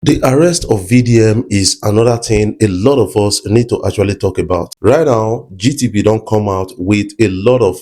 The arrest of VDM is another thing a lot of us need to actually talk about. Right now, GTB don't come out with a lot of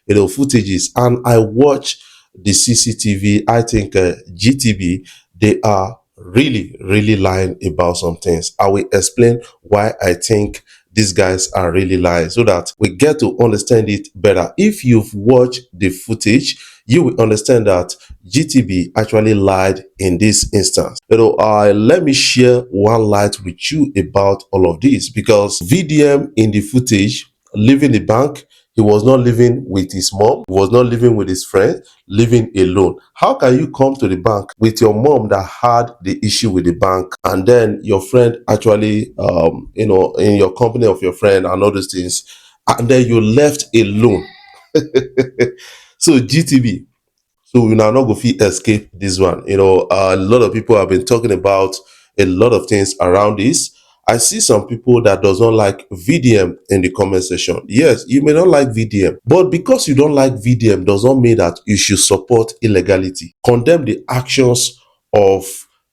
footages, and I watch the CCTV. I think GTB, they are really lying about some things. I will explain why I think these guys are really lying so that we get to understand it better. If you've watched the footage, you will understand that GTB actually lied in this instance. Let me share one light with you about all of this, because VDM in the footage leaving the bank, he was not living with his mom, he was not living with his friend, living alone. How can you come to the bank with your mom that had the issue with the bank, and then your friend actually, in your company of your friend and all those things, and then you left alone? So GTB, so we now not go fit escape this one. A lot of people have been talking about a lot of things around this. I see some people that does not like VDM in the comment section. Yes, you may not like VDM, but because you don't like VDM does not mean that you should support illegality. Condemn the actions of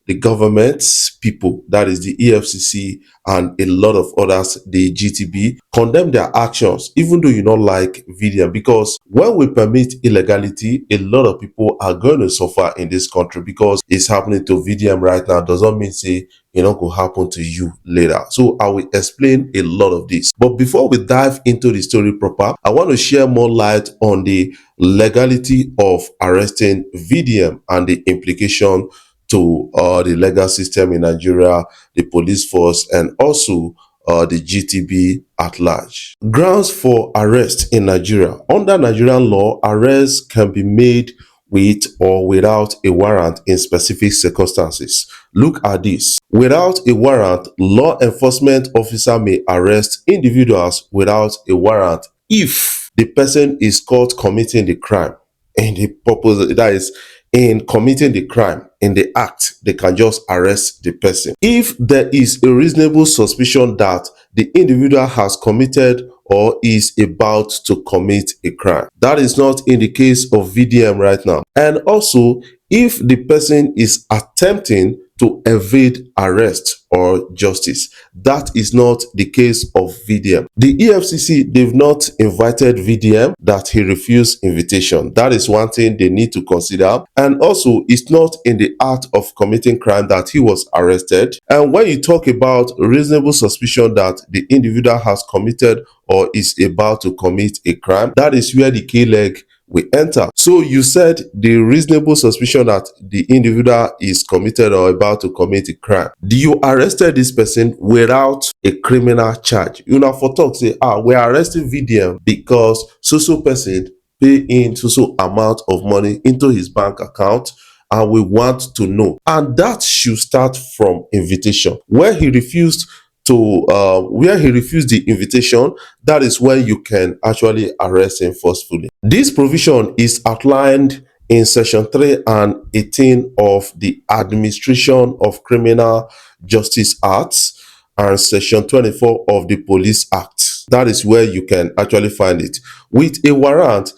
the government people, that is the EFCC and a lot of others, the GTB. Condemn their actions, even though you don't like VDM, because when we permit illegality, a lot of people are going to suffer in this country. Because it's happening to VDM right now does not mean say it not go happen to you later. So I will explain a lot of this. But before we dive into the story proper, I want to share more light on the legality of arresting VDM and the implication to the legal system in Nigeria, the police force, and also the GTB at large. Grounds for arrest in Nigeria. Under Nigerian law, arrests can be made with or without a warrant in specific circumstances. Look at this. Without a warrant, law enforcement officer may arrest individuals without a warrant if the person is caught committing the crime. And the purpose, that is, in committing the crime, in the act, they can just arrest the person. If there is a reasonable suspicion that the individual has committed or is about to commit a crime. That is not in the case of VDM right now. And also, if the person is attempting to evade arrest or justice, that is not the case of VDM. The EFCC, they've not invited VDM, that he refused invitation. That is one thing they need to consider. And also, it's not in the act of committing crime that he was arrested. And when you talk about reasonable suspicion that the individual has committed or is about to commit a crime, that is where the key leg we enter. So you said the reasonable suspicion that the individual is committed or about to commit a crime. Do you arrested this person without a criminal charge? You know, for talk say, we're arresting VDM because so person pay in so amount of money into his bank account, and we want to know. And that should start from invitation. Where he refused the invitation, that is when you can actually arrest him forcefully. This provision is outlined in section 3 and 18 of the Administration of Criminal Justice Acts and section 24 of the Police Act. That is where you can actually find it. With a warrant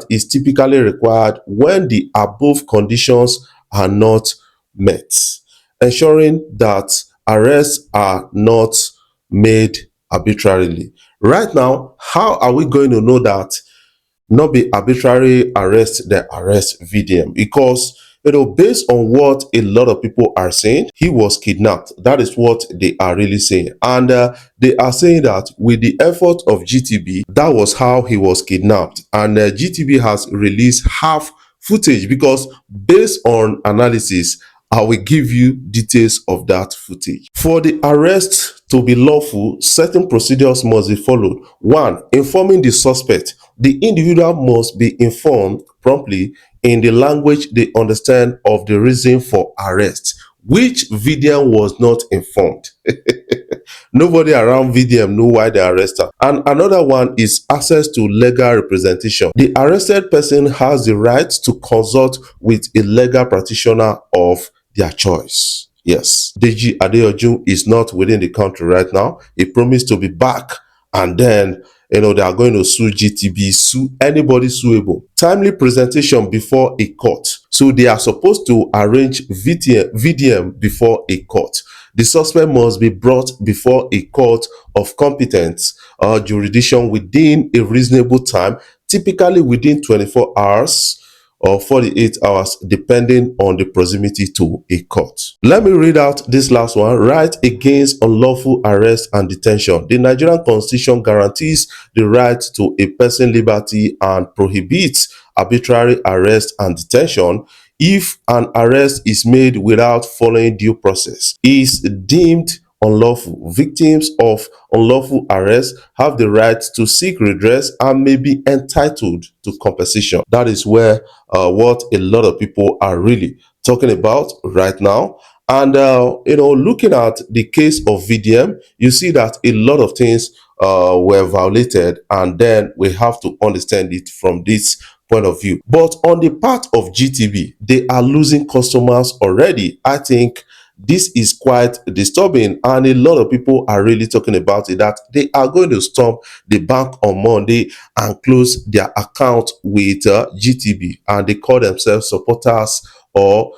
is typically required when the above conditions are not met, ensuring that arrests are not made arbitrarily. Right now, how are we going to know that not be arbitrary arrest, the arrest VDM? Because based on what a lot of people are saying, he was kidnapped. That is what they are really saying. And they are saying that with the effort of GTB, that was how he was kidnapped. And GTB has released half footage, because based on analysis, I will give you details of that footage. For the arrest to be lawful, certain procedures must be followed. 1. Informing the suspect. The individual must be informed promptly in the language they understand of the reason for arrest, which VDM was not informed. Nobody around VDM knew why they arrested her. And another one is access to legal representation. The arrested person has the right to consult with a legal practitioner of their choice. Yes, Deji Adeoju is not within the country right now. He promised to be back, and then they are going to sue GTB, sue anybody suable. Timely presentation before a court. So they are supposed to arrange VDM before a court. The suspect must be brought before a court of competence jurisdiction within a reasonable time, typically within 24 hours or 48 hours, depending on the proximity to a court. Let me read out this last one. Right against unlawful arrest and detention. The Nigerian Constitution guarantees the right to a person's liberty and prohibits arbitrary arrest and detention. If an arrest is made without following due process, is deemed unlawful. Victims of unlawful arrest have the right to seek redress and may be entitled to compensation. That is where what a lot of people are really talking about right now. And looking at the case of VDM, you see that a lot of things were violated, and then we have to understand it from this point of view. But on the part of GTB, they are losing customers already. I think this is quite disturbing, and a lot of people are really talking about it, that they are going to storm the bank on Monday and close their account with GTB, and they call themselves supporters, or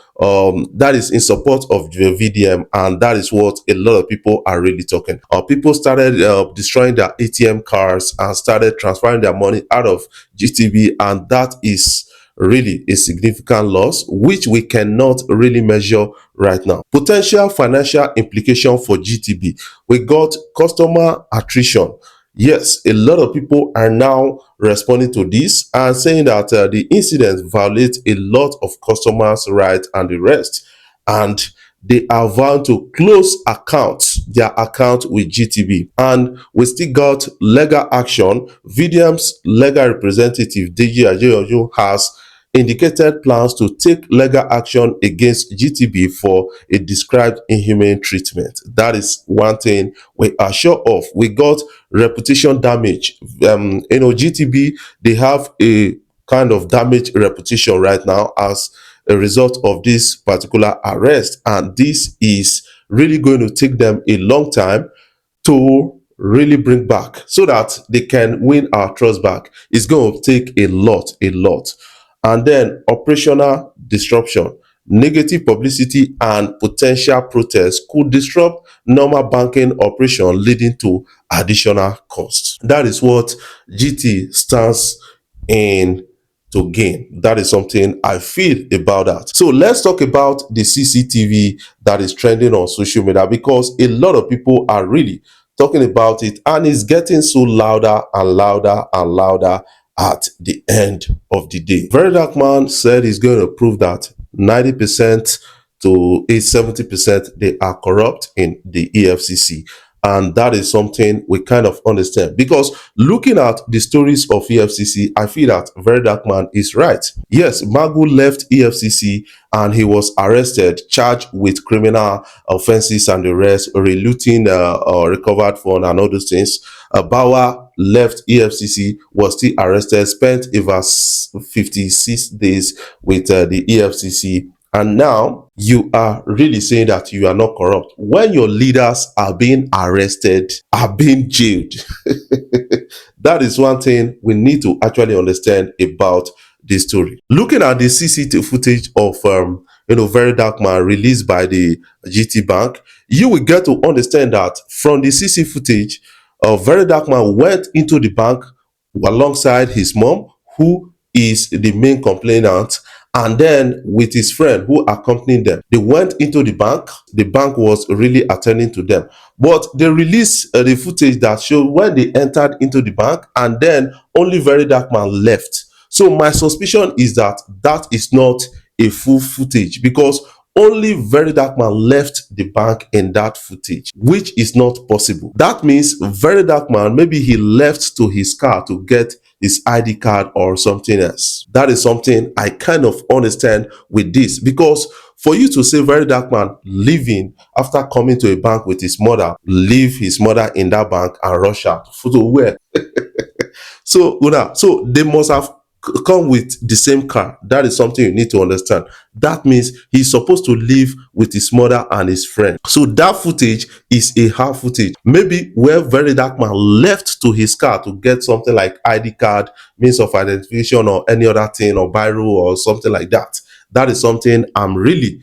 that is in support of the VDM, and that is what a lot of people are really talking. People started destroying their ATM cards and started transferring their money out of GTB, and that is really a significant loss, which we cannot really measure right now. Potential financial implication for GTB. We got customer attrition. Yes, a lot of people are now responding to this and saying that the incident violates a lot of customers' rights and the rest. And they are vowing to close their account with GTB. And we still got legal action. VDM's legal representative, Deji Ajeyoju, has indicated plans to take legal action against GTB for a described inhumane treatment. That is one thing we are sure of. We got reputation damage. GTB, they have a kind of damaged reputation right now as a result of this particular arrest, and this is really going to take them a long time to really bring back, so that they can win our trust back. It's going to take a lot. And then operational disruption. Negative publicity and potential protests could disrupt normal banking operation, leading to additional costs. That is what GT stands in to gain. That is something I feel about that. So let's talk about the CCTV that is trending on social media, because a lot of people are really talking about it, and it's getting so louder and louder and louder at the end of the day. Very Dark Man said he's going to prove that 90% to 70% they are corrupt in the EFCC. And that is something we kind of understand, because looking at the stories of EFCC, I feel that Very Dark Man is right. Yes, Magu left EFCC and he was arrested, charged with criminal offenses and the rest, relooting recovered fund and all those things. Bauer left EFCC, was still arrested, spent over 56 days with the EFCC. And now you are really saying that you are not corrupt when your leaders are being arrested, are being jailed. That is one thing we need to actually understand about this story. Looking at the CCTV footage of Very Dark Man released by the GTBank, you will get to understand that from the CC footage, Very Dark Man went into the bank alongside his mom, who is the main complainant, and then with his friend who accompanied them. They went into the bank. The bank was really attending to them. But they released the footage that showed when they entered into the bank, and then only Very Dark Man left. So my suspicion is that that is not a full footage, because only Very Dark Man left the bank in that footage, which is not possible. That means Very Dark Man, maybe he left to his car to get his ID card or something else. That is something I kind of understand with this, because for you to say Very Dark Man leaving after coming to a bank with his mother, leave his mother in that bank and rush out to where? So they must have come with the same car. That is something you need to understand. That means he's supposed to live with his mother and his friend. So that footage is a half footage. Maybe where Very Dark Man left to his car to get something like ID card, means of identification, or any other thing, or biro or something like that. That is something I'm really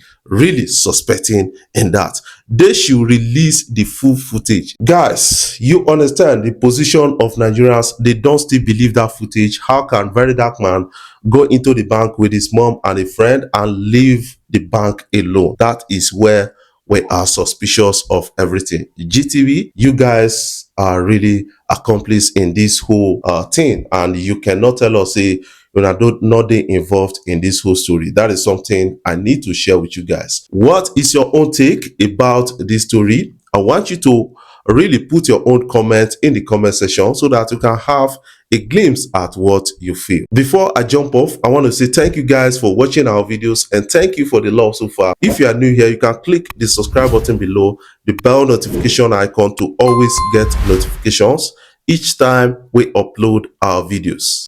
suspecting in that. They should release the full footage. Guys, you understand the position of Nigerians. They don't still believe that footage. How can Very Dark Man go into the bank with his mom and a friend and leave the bank alone? That is where we are suspicious of everything. GTV, you guys are really accomplice in this whole thing, and you cannot tell us, say, you're not they involved in this whole story. That is something I need to share with you guys. What is your own take about this story? I want you to really put your own comment in the comment section so that you can have a glimpse at what you feel. Before I jump off, I want to say thank you guys for watching our videos, and thank you for the love so far. If you are new here, you can click the subscribe button below, the bell notification icon, to always get notifications each time we upload our videos.